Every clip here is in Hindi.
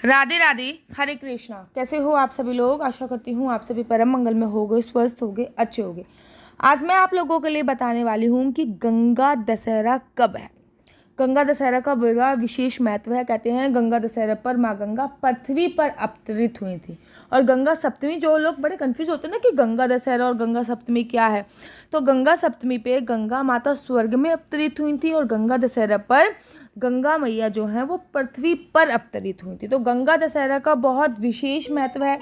राधे राधे, हरे कृष्णा। कैसे हो आप सभी लोग? आशा करती हूँ आप सभी परम मंगल में होगे, स्वस्थ होगे, अच्छे होगे। आज मैं आप लोगों के लिए बताने वाली हूँ कि गंगा दशहरा कब है। गंगा दशहरा का बड़ा विशेष महत्व है। कहते हैं गंगा दशहरा पर माँ गंगा पृथ्वी पर अवतरित हुई थी। और गंगा सप्तमी, जो लोग बड़े कंफ्यूज होते हैं ना कि गंगा दशहरा और गंगा सप्तमी क्या है, तो गंगा सप्तमी पे गंगा माता स्वर्ग में अवतरित हुई थी और गंगा दशहरा पर गंगा मैया जो है वो पृथ्वी पर अवतरित हुई थी। तो गंगा दशहरा का बहुत विशेष महत्व है।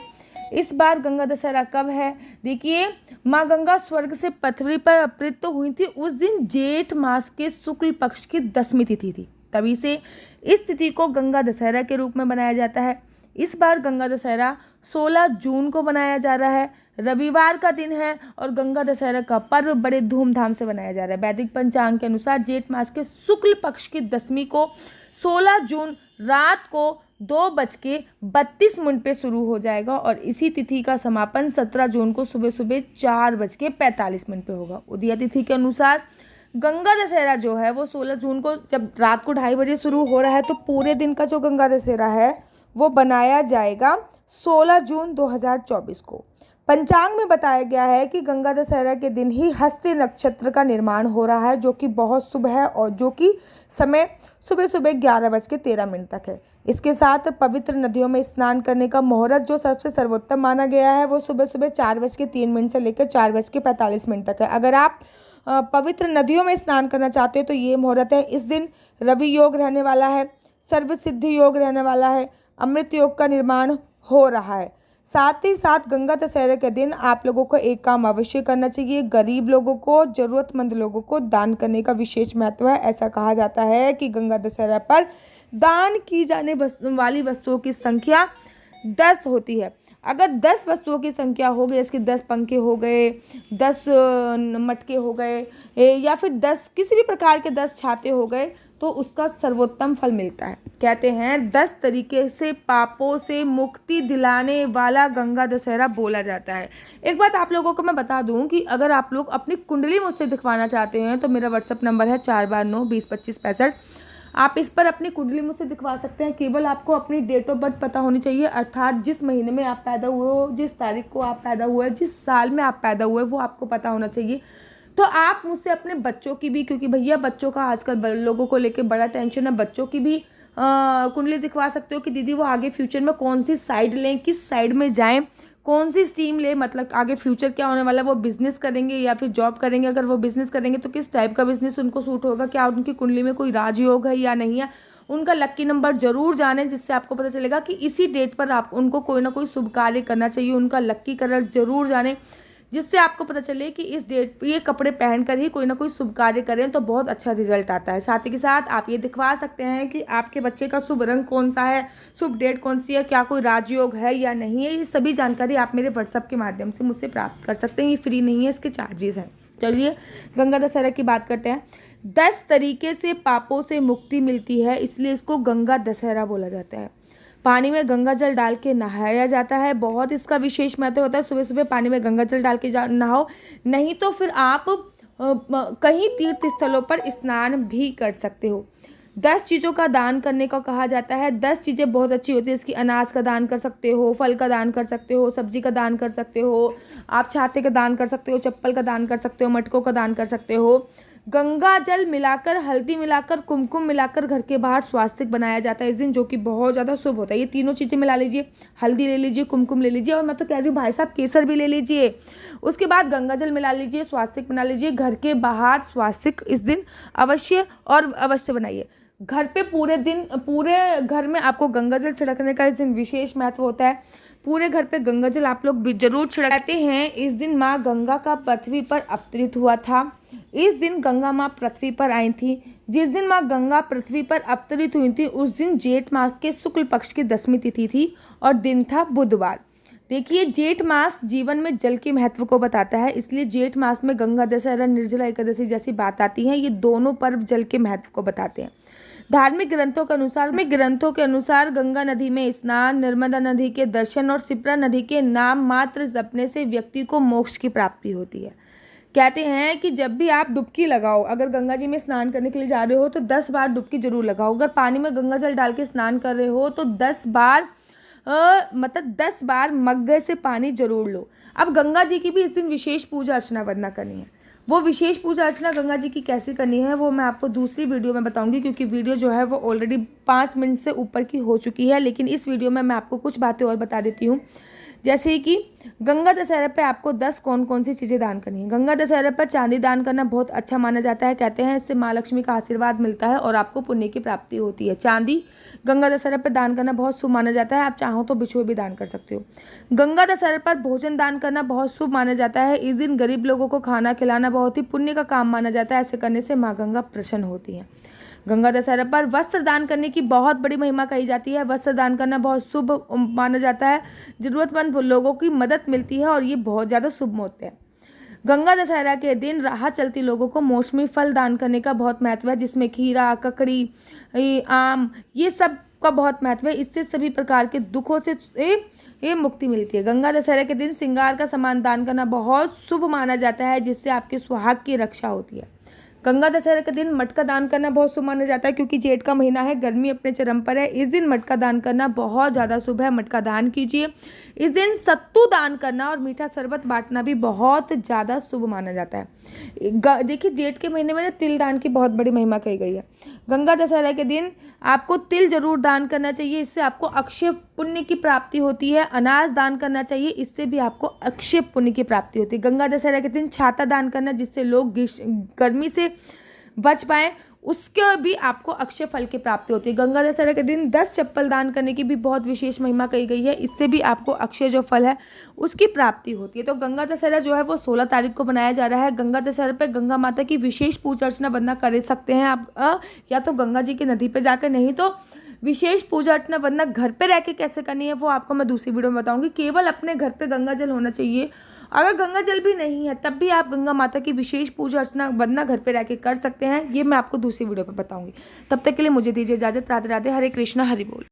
इस बार गंगा दशहरा कब है? देखिए, माँ गंगा स्वर्ग से पृथ्वी पर अवतरित तो हुई थी उस दिन जेठ मास के शुक्ल पक्ष की 10वीं तिथि थी। तभी से इस तिथि को गंगा दशहरा के रूप में मनाया जाता है। इस बार गंगा दशहरा 16 जून को मनाया जा रहा है। रविवार का दिन है और गंगा दशहरा का पर्व बड़े धूमधाम से मनाया जा रहा है। वैदिक पंचांग के अनुसार जेठ मास के शुक्ल पक्ष की 10वीं को 16 जून रात को 2:32 पे शुरू हो जाएगा और इसी तिथि का समापन 17 जून को सुबह सुबह 4:45 पे होगा। उदया तिथि के अनुसार गंगा दशहरा जो है वो 16 जून को जब रात को 2:30 बजे शुरू हो रहा है, तो पूरे दिन का जो गंगा दशहरा है वो बनाया जाएगा 16 जून 2024 को। पंचांग में बताया गया है कि गंगा दशहरा के दिन ही हस्ती नक्षत्र का निर्माण हो रहा है, जो कि बहुत शुभ है और जो कि समय सुबह सुबह 11:13 तक है। इसके साथ पवित्र नदियों में स्नान करने का मुहूर्त जो सबसे सर्वोत्तम माना गया है वो सुबह सुबह 4:03 से लेकर 4:45 तक है। अगर आप पवित्र नदियों में स्नान करना चाहते हो तो ये मुहूर्त है। इस दिन रवि योग रहने वाला है, सर्व सिद्धि योग रहने वाला है, अमृत योग का निर्माण हो रहा है। साथ ही साथ गंगा दशहरे के दिन आप लोगों को एक काम अवश्य करना चाहिए। गरीब लोगों को, जरूरतमंद लोगों को दान करने का विशेष महत्व है। ऐसा कहा जाता है कि गंगा दशहरा पर दान की जाने वाली वस्तुओं की संख्या 10 होती है। अगर 10 वस्तुओं की संख्या हो गई, इसके 10 पंखे हो गए, 10 मटके हो गए या फिर 10 किसी भी प्रकार के 10 छाते हो गए, तो उसका सर्वोत्तम फल मिलता है। कहते हैं 10 तरीके से पापों से मुक्ति दिलाने वाला गंगा दशहरा बोला जाता है। एक बात आप लोगों को मैं बता दूं कि अगर आप लोग अपनी कुंडली मुझसे दिखवाना चाहते हैं तो मेरा व्हाट्सअप नंबर है 492202565। आप इस पर अपनी कुंडली मुझसे दिखवा सकते हैं। केवल आपको अपनी डेट ऑफ बर्थ पता होनी चाहिए, अर्थात जिस महीने में आप पैदा हुए हो, जिस तारीख को आप पैदा हुए, जिस साल में आप पैदा हुए, वो आपको पता होना चाहिए। तो आप मुझसे अपने बच्चों की भी, क्योंकि भैया बच्चों का आजकल लोगों को लेके बड़ा टेंशन है, बच्चों की भी कुंडली दिखवा सकते हो कि दीदी वो आगे फ्यूचर में कौन सी साइड लें, किस साइड में जाएं, कौन सी स्ट्रीम ले, मतलब आगे फ्यूचर क्या होने वाला है, वो बिजनेस करेंगे या फिर जॉब करेंगे। अगर वो बिजनेस करेंगे तो किस टाइप का बिजनेस उनको सूट होगा, क्या उनकी कुंडली में कोई राजयोग है या नहीं है। उनका लक्की नंबर जरूर जाने, जिससे आपको पता चलेगा कि इसी डेट पर आप उनको कोई ना कोई शुभ कार्य करना चाहिए। उनका लक्की कलर जरूर जाने, जिससे आपको पता चले कि इस डेट पे ये कपड़े पहनकर ही कोई ना कोई शुभ कार्य करें तो बहुत अच्छा रिजल्ट आता है। साथ ही के साथ आप ये दिखवा सकते हैं कि आपके बच्चे का शुभ रंग कौन सा है, शुभ डेट कौन सी है, क्या कोई राजयोग है या नहीं है। ये सभी जानकारी आप मेरे व्हाट्सएप के माध्यम से मुझसे प्राप्त कर सकते हैं। ये फ्री नहीं है, इसके चार्जेस हैं। चलिए गंगा दशहरा की बात करते हैं। 10 तरीके से पापों से मुक्ति मिलती है, इसलिए इसको गंगा दशहरा बोला जाता है। पानी में गंगा जल डाल के नहाया जाता है, बहुत इसका विशेष महत्व होता है। सुबह सुबह पानी में गंगा जल डाल के नहाओ, नहीं तो फिर आप कहीं तीर्थ स्थलों पर स्नान भी कर सकते हो। 10 चीज़ों का दान करने का कहा जाता है। 10 चीज़ें बहुत अच्छी होती है इसकी। अनाज का दान कर सकते हो, फल का दान कर सकते हो, सब्जी का दान कर सकते हो, आप छाते का दान कर सकते हो, चप्पल का दान कर सकते हो, मटकों का दान कर सकते हो। गंगा जल मिलाकर, हल्दी मिलाकर, कुमकुम मिलाकर घर के बाहर स्वास्तिक बनाया जाता है इस दिन, जो कि बहुत ज़्यादा शुभ होता है। ये तीनों चीज़ें मिला लीजिए, हल्दी ले लीजिए, कुमकुम ले लीजिए, और मैं तो कह रही हूँ भाई साहब केसर भी ले लीजिए। उसके बाद गंगा जल मिला लीजिए, स्वास्तिक बना लीजिए। घर के बाहर स्वास्तिक इस दिन अवश्य और अवश्य बनाइए। घर पे पूरे दिन, पूरे घर में आपको गंगा जल छिड़कने का इस दिन विशेष महत्व होता है। पूरे घर पे गंगा जल आप लोग जरूर छिड़कते हैं। इस दिन माँ गंगा का पृथ्वी पर अवतरित हुआ था। इस दिन गंगा माँ पृथ्वी पर आई थी। जिस दिन माँ गंगा पृथ्वी पर अवतरित हुई थी उस दिन जेठ मास के शुक्ल पक्ष की 10वीं तिथि थी और दिन था बुधवार। देखिए, जेठ मास जीवन में जल के महत्व को बताता है, इसलिए जेठ मास में गंगा दशहरा, निर्जला एकादशी जैसी बात आती है। ये दोनों पर्व जल के महत्व को बताते हैं। धार्मिक ग्रंथों के अनुसार गंगा नदी में स्नान, नर्मदा नदी के दर्शन और शिप्रा नदी के नाम मात्र जपने से व्यक्ति को मोक्ष की प्राप्ति होती है। कहते हैं कि जब भी आप डुबकी लगाओ, अगर गंगा जी में स्नान करने के लिए जा रहे हो तो 10 बार डुबकी जरूर लगाओ। अगर पानी में गंगा जल डाल के स्नान कर रहे हो तो 10 बार मतलब 10 बार मग्गे से पानी जरूर लो। अब गंगा जी की भी इस दिन विशेष पूजा अर्चना वंदना करनी है। वो विशेष पूजा अर्चना गंगा जी की कैसे करनी है वो मैं आपको दूसरी वीडियो में बताऊंगी, क्योंकि वीडियो जो है वो ऑलरेडी 5 मिनट से ऊपर की हो चुकी है। लेकिन इस वीडियो में मैं आपको कुछ बातें और बता देती हूँ, जैसे कि गंगा दशहरा पे आपको 10 कौन कौन सी चीज़ें दान करनी है। गंगा दशहरा पर चांदी दान करना बहुत अच्छा माना जाता है। कहते हैं इससे माँ लक्ष्मी का आशीर्वाद मिलता है और आपको पुण्य की प्राप्ति होती है। चांदी गंगा दशहरा पर दान करना बहुत शुभ माना जाता है। आप चाहो तो बिछुए भी दान कर सकते हो। गंगा दशहरा पर भोजन दान करना बहुत शुभ माना जाता है। इस दिन गरीब लोगों को खाना खिलाना बहुत ही पुण्य का काम माना जाता है। ऐसे करने से माँ गंगा प्रसन्न होती है। गंगा दशहरा पर वस्त्र दान करने की बहुत बड़ी महिमा कही जाती है। वस्त्र दान करना बहुत शुभ माना जाता है। जरूरतमंद लोगों की मदद मिलती है और ये बहुत ज़्यादा शुभ होते हैं। गंगा दशहरा के दिन राह चलती लोगों को मौसमी फल दान करने का बहुत महत्व है, जिसमें खीरा, ककड़ी, आम, ये सब का बहुत महत्व है। इससे सभी प्रकार के दुखों से ये मुक्ति मिलती है। गंगा दशहरा के दिन श्रृंगार का सामान दान करना बहुत शुभ माना जाता है, जिससे आपके सुहाग की रक्षा होती है। गंगा दशहरा के दिन मटका दान करना बहुत शुभ माना जाता है, क्योंकि जेठ का महीना है, गर्मी अपने चरम पर है। इस दिन मटका दान करना बहुत ज़्यादा शुभ है। मटका दान कीजिए। इस दिन सत्तू दान करना और मीठा शरबत बांटना भी बहुत ज़्यादा शुभ माना जाता है। देखिए जेठ के महीने में ना तिल दान की बहुत बड़ी महिमा कही गई है। गंगा दशहरा के दिन आपको तिल जरूर दान करना चाहिए, इससे आपको अक्षय पुण्य की प्राप्ति होती है। अनाज दान करना चाहिए, इससे भी आपको अक्षय पुण्य की प्राप्ति होती है। गंगा दशहरा के दिन छाता दान करना, जिससे लोग गर्मी से बच पाए, उसके भी आपको अक्षय फल की प्राप्ति होती है। गंगा दशहरा के दिन 10 चप्पल दान करने की भी बहुत विशेष महिमा कही गई है। इससे भी आपको अक्षय जो फल है उसकी प्राप्ति होती है। तो गंगा दशहरा जो है वो 16 तारीख को मनाया जा रहा है। गंगा दशहरा पे गंगा माता की विशेष पूजा अर्चना वंदना कर सकते हैं आप, या तो गंगा जी की नदी पे जाकर, नहीं तो विशेष पूजा अर्चना वंदना घर पे रह के कैसे करनी है वो आपको मैं दूसरी वीडियो में बताऊंगी। केवल अपने घर पे गंगा जल होना चाहिए। अगर गंगा जल भी नहीं है तब भी आप गंगा माता की विशेष पूजा अर्चना वंदना घर पे रह के कर सकते हैं। ये मैं आपको दूसरी वीडियो पे बताऊंगी। तब तक के लिए मुझे दीजिए इजाजत। राधे राधे। हरे कृष्णा, हरि बोल।